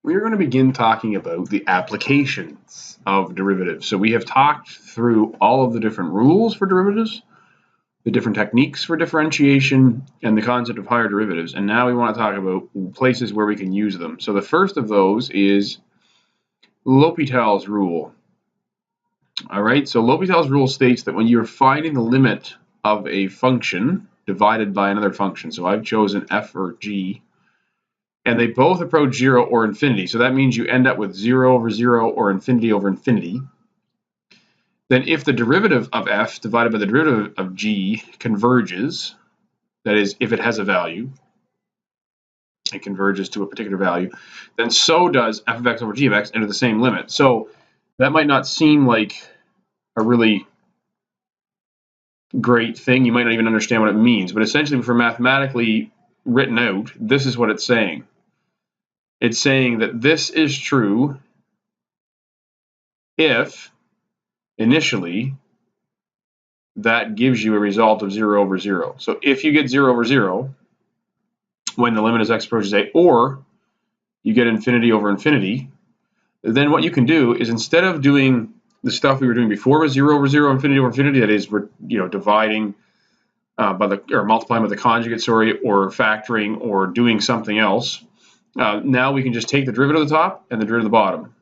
we are going to begin talking about the applications of derivatives. So we have talked through all of the different rules for derivatives, the different techniques for differentiation, and the concept of higher derivatives. And now we want to talk about places where we can use them. So the first of those is LHopital's rule. All right, so LHopital's rule states that when you're finding the limit of a function divided by another function, so I've chosen f or g, and they both approach 0 or infinity, so that means you end up with 0 over 0 or infinity over infinity, then if the derivative of f divided by the derivative of g converges, that is, if it has a value, it converges to a particular value, then so does f of x over g of x enter the same limit. So that might not seem like a really great thing. You might not even understand what it means, but essentially for mathematically written out, this is what it's saying. It's saying that this is true if initially that gives you a result of 0 over 0. So if you get 0 over 0 when the limit as x approaches a, or you get infinity over infinity, then what you can do is, instead of doing the stuff we were doing before with 0 over 0, infinity over infinity, that is, we're dividing or multiplying by the conjugate, or factoring, or doing something else. Now we can just take the derivative of the top and the derivative of the bottom.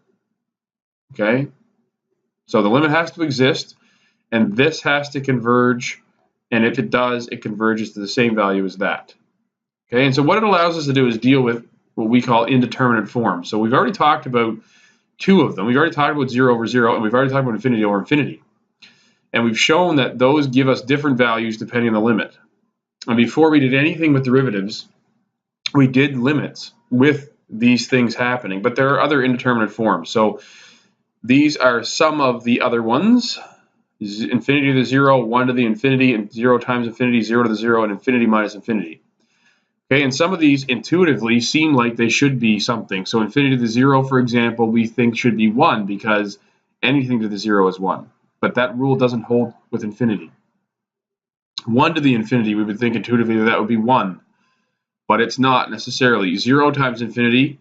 Okay? So the limit has to exist, and this has to converge, and if it does, it converges to the same value as that. Okay? And so what it allows us to do is deal with what we call indeterminate forms. So we've already talked about two of them. We've already talked about 0 over 0, and we've already talked about infinity over infinity. And we've shown that those give us different values depending on the limit. And before we did anything with derivatives, we did limits with these things happening, but there are other indeterminate forms. So these are some of the other ones: infinity to the 0, 1 to the infinity, and 0 times infinity, 0 to the 0, and infinity minus infinity. Okay, and some of these intuitively seem like they should be something. So infinity to the 0, for example, we think should be 1 because anything to the 0 is 1. But that rule doesn't hold with infinity. 1 to the infinity, we would think intuitively that would be 1. But it's not necessarily. 0 times infinity,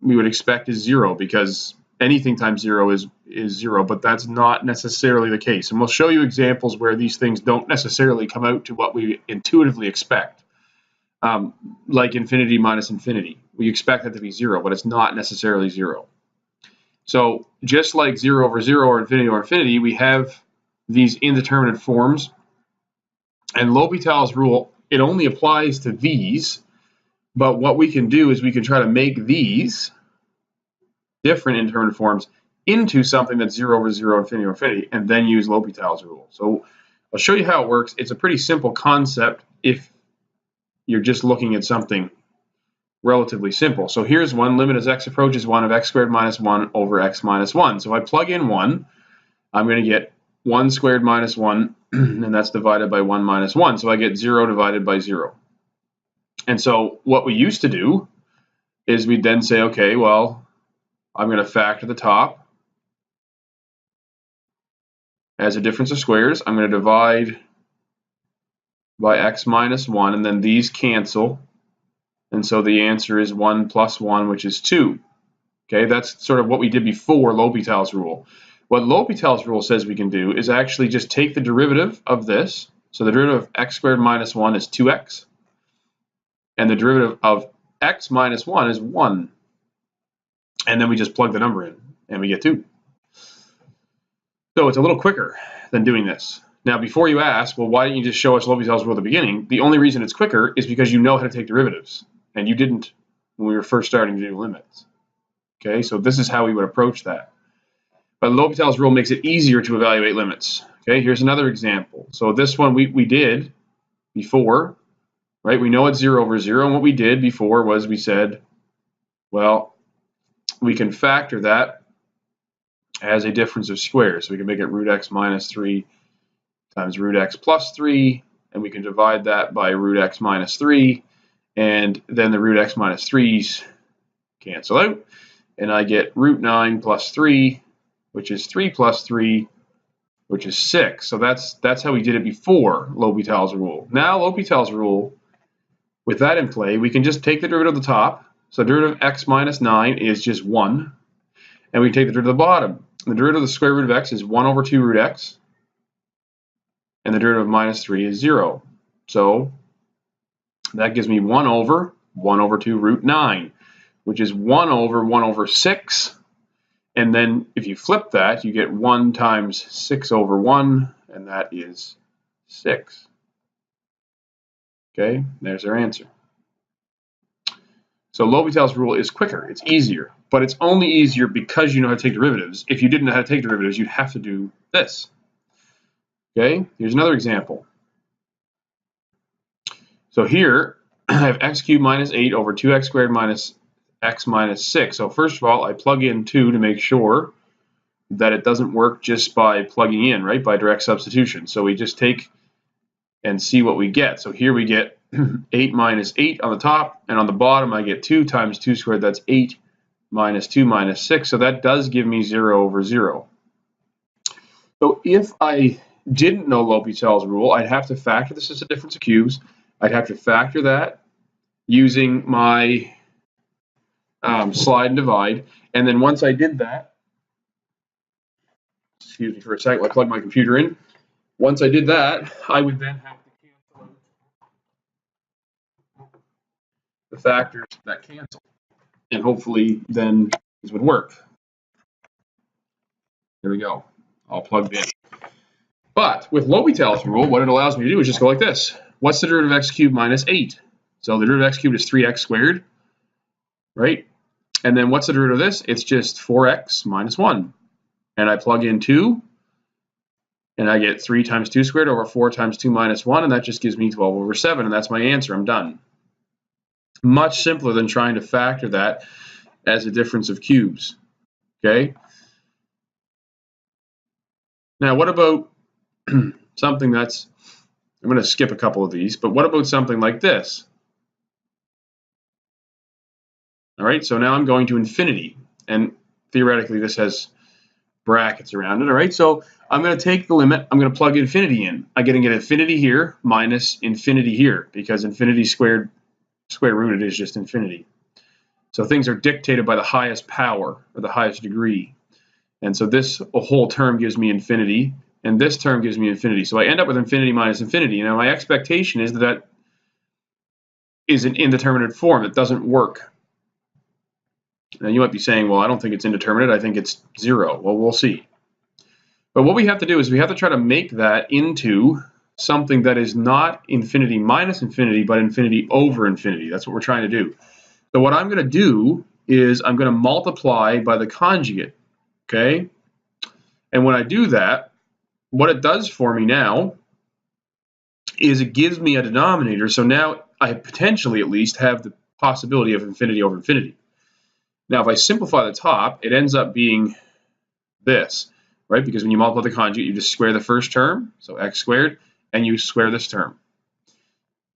we would expect is 0 because anything times 0 is 0, but that's not necessarily the case. And we'll show you examples where these things don't necessarily come out to what we intuitively expect. Like infinity minus infinity. We expect that to be 0, but it's not necessarily 0. So just like 0 over 0 or infinity, we have these indeterminate forms. And L'Hopital's rule, it only applies to these. But what we can do is we can try to make these different indeterminate forms into something that's 0 over 0, infinity over infinity, and then use L'Hopital's rule. So I'll show you how it works. It's a pretty simple concept if you're just looking at something relatively simple. So here's one: limit as x approaches 1 of x squared minus 1 over x minus 1. So if I plug in 1, I'm going to get 1 squared minus 1, and that's divided by 1 minus 1. So I get 0 divided by 0. And so what we used to do is we'd then say, okay, well, I'm going to factor the top as a difference of squares. I'm going to divide by x minus 1, and then these cancel. And so the answer is 1 plus 1, which is 2. Okay, that's sort of what we did before L'Hopital's rule. What L'Hopital's rule says we can do is actually just take the derivative of this. So the derivative of x squared minus 1 is 2x. And the derivative of x minus 1 is 1. And then we just plug the number in, and we get 2. So it's a little quicker than doing this. Now, before you ask, well, why didn't you just show us L'Hopital's rule at the beginning? The only reason it's quicker is because you know how to take derivatives, and you didn't when we were first starting to do limits. Okay, so this is how we would approach that. But L'Hopital's rule makes it easier to evaluate limits. Okay, here's another example. So this one we did before, right? We know it's 0 over 0, and what we did before was we said, well, we can factor that as a difference of squares. So we can make it root x minus 3 times root x plus 3, and we can divide that by root x minus 3, and then the root x minus 3's cancel out, and I get root 9 plus 3, which is 3 plus 3, which is 6. So that's how we did it before L'Hopital's rule. Now L'Hopital's rule, with that in play, we can just take the derivative of the top, So the derivative of x minus 9 is just 1. And we take the derivative of the bottom. The derivative of the square root of x is 1 over 2 root x. And the derivative of minus 3 is 0. So that gives me 1 over 2 root 9, which is 1 over 6. And then if you flip that, you get 1 times 6 over 1, and that is 6. Okay, there's our answer. So L'Hopital's rule is quicker, it's easier, but it's only easier because you know how to take derivatives. If you didn't know how to take derivatives, you'd have to do this. Okay, here's another example. So here, I have x cubed minus 8 over 2x squared minus x minus 6. So first of all, I plug in 2 to make sure that it doesn't work just by plugging in, right, by direct substitution. So we just take and see what we get. So here we get 8 minus 8 on the top, and on the bottom I get 2 times 2 squared. That's 8 minus 2 minus 6. So that does give me 0 over 0. So if I didn't know L'Hopital's rule, I'd have to factor this as a difference of cubes. I'd have to factor that using my slide and divide. And then once I did that, excuse me for a second, I plug my computer in. Once I did that, I would then have to cancel out the factors that cancel. And hopefully then these would work. There we go, all plugged in. But with L'Hopital's rule, what it allows me to do is just go like this. What's the derivative of x cubed minus 8? So the derivative of x cubed is 3x squared, right? And then what's the derivative of this? It's just 4x minus 1. And I plug in 2, and I get 3 times 2 squared over 4 times 2 minus 1, and that just gives me 12 over 7, and that's my answer. I'm done. Much simpler than trying to factor that as a difference of cubes, okay? Now, what about something that's, I'm going to skip a couple of these, but what about something like this? All right, so now I'm going to infinity, and theoretically this has brackets around it. All right, so I'm going to take the limit, I'm going to plug infinity in. I'm going to get infinity here minus infinity here, because infinity square rooted is just infinity. So things are dictated by the highest power, or the highest degree. And so this whole term gives me infinity, and this term gives me infinity. So I end up with infinity minus infinity. Now my expectation is that that is an indeterminate form. It doesn't work. Now you might be saying, well, I don't think it's indeterminate. I think it's 0. Well, we'll see. But what we have to do is we have to try to make that into something that is not infinity minus infinity, but infinity over infinity. That's what we're trying to do. So what I'm going to do is I'm going to multiply by the conjugate, okay? And when I do that, what it does for me now is it gives me a denominator. So now I potentially at least have the possibility of infinity over infinity. Now, if I simplify the top, it ends up being this, right? Because when you multiply the conjugate, you just square the first term, so x squared, and you square this term.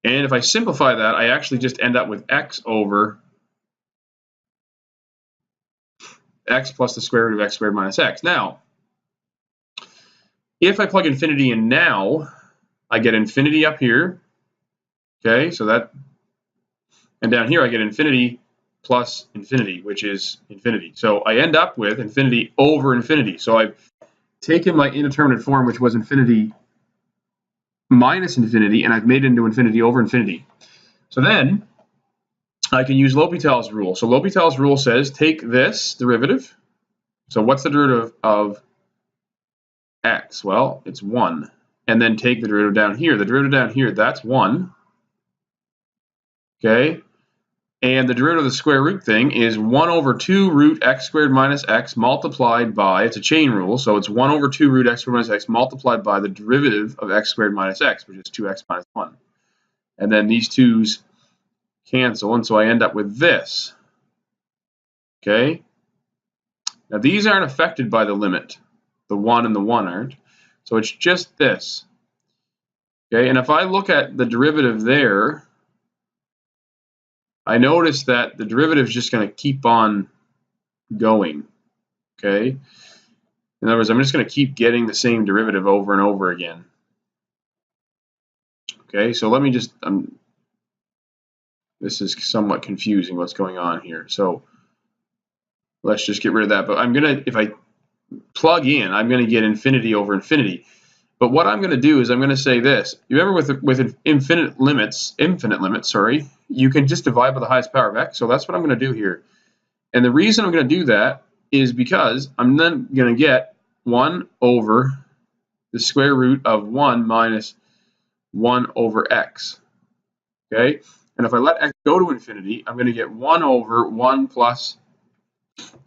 And if I simplify that, I actually just end up with x over x plus the square root of x squared minus x. Now, if I plug infinity in now, I get infinity up here, okay? So that, and down here I get infinity plus infinity, which is infinity. So I end up with infinity over infinity. So I've taken my indeterminate form, which was infinity minus infinity, and I've made it into infinity over infinity. So then I can use L'Hopital's rule. So L'Hopital's rule says take this derivative. So what's the derivative of x? Well, it's 1. And then take the derivative down here. The derivative down here, that's 1. Okay? And the derivative of the square root thing is 1 over 2 root x squared minus x multiplied by, it's a chain rule, so it's 1 over 2 root x squared minus x multiplied by the derivative of x squared minus x, which is 2x minus 1. And then these 2's cancel, and so I end up with this. Okay? Now these aren't affected by the limit. The 1 and the 1 aren't. So it's just this. Okay, and if I look at the derivative there, I notice that the derivative is just going to keep on going, okay? In other words, I'm just going to keep getting the same derivative over and over again. Okay, so let me just, This is somewhat confusing what's going on here. So let's just get rid of that. But I'm going to, if I plug in, I'm going to get infinity over infinity. But what I'm going to do is I'm going to say this. You remember with infinite limits, sorry, you can just divide by the highest power of x. So that's what I'm going to do here. And the reason I'm going to do that is because I'm then going to get 1 over the square root of 1 minus 1 over x. Okay? And if I let x go to infinity, I'm going to get 1 over 1 plus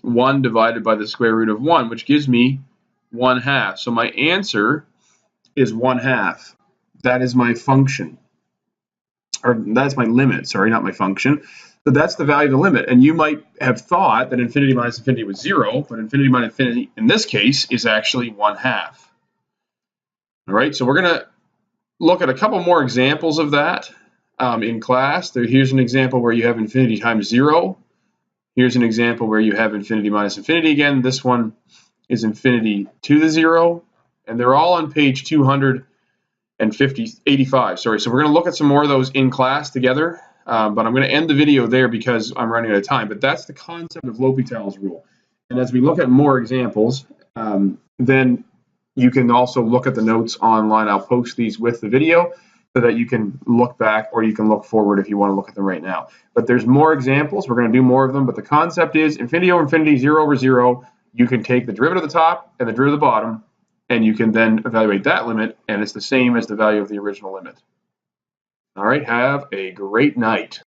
1 divided by the square root of 1, which gives me 1/2. So my answer is 1/2. That is my function. Or that's my limit, sorry, not my function. So that's the value of the limit. And you might have thought that infinity minus infinity was 0, but infinity minus infinity in this case is actually 1/2. All right, so we're going to look at a couple more examples of that in class. Here's an example where you have infinity times 0. Here's an example where you have infinity minus infinity again. This one is infinity to the 0. And they're all on page 285. Sorry. So we're going to look at some more of those in class together. But I'm going to end the video there because I'm running out of time. But that's the concept of L'Hopital's rule. And as we look at more examples, then you can also look at the notes online. I'll post these with the video so that you can look back or you can look forward if you want to look at them right now. But there's more examples. We're going to do more of them. But the concept is infinity over infinity, 0 over 0. You can take the derivative of the top and the derivative of the bottom, and you can then evaluate that limit, and it's the same as the value of the original limit. All right, have a great night.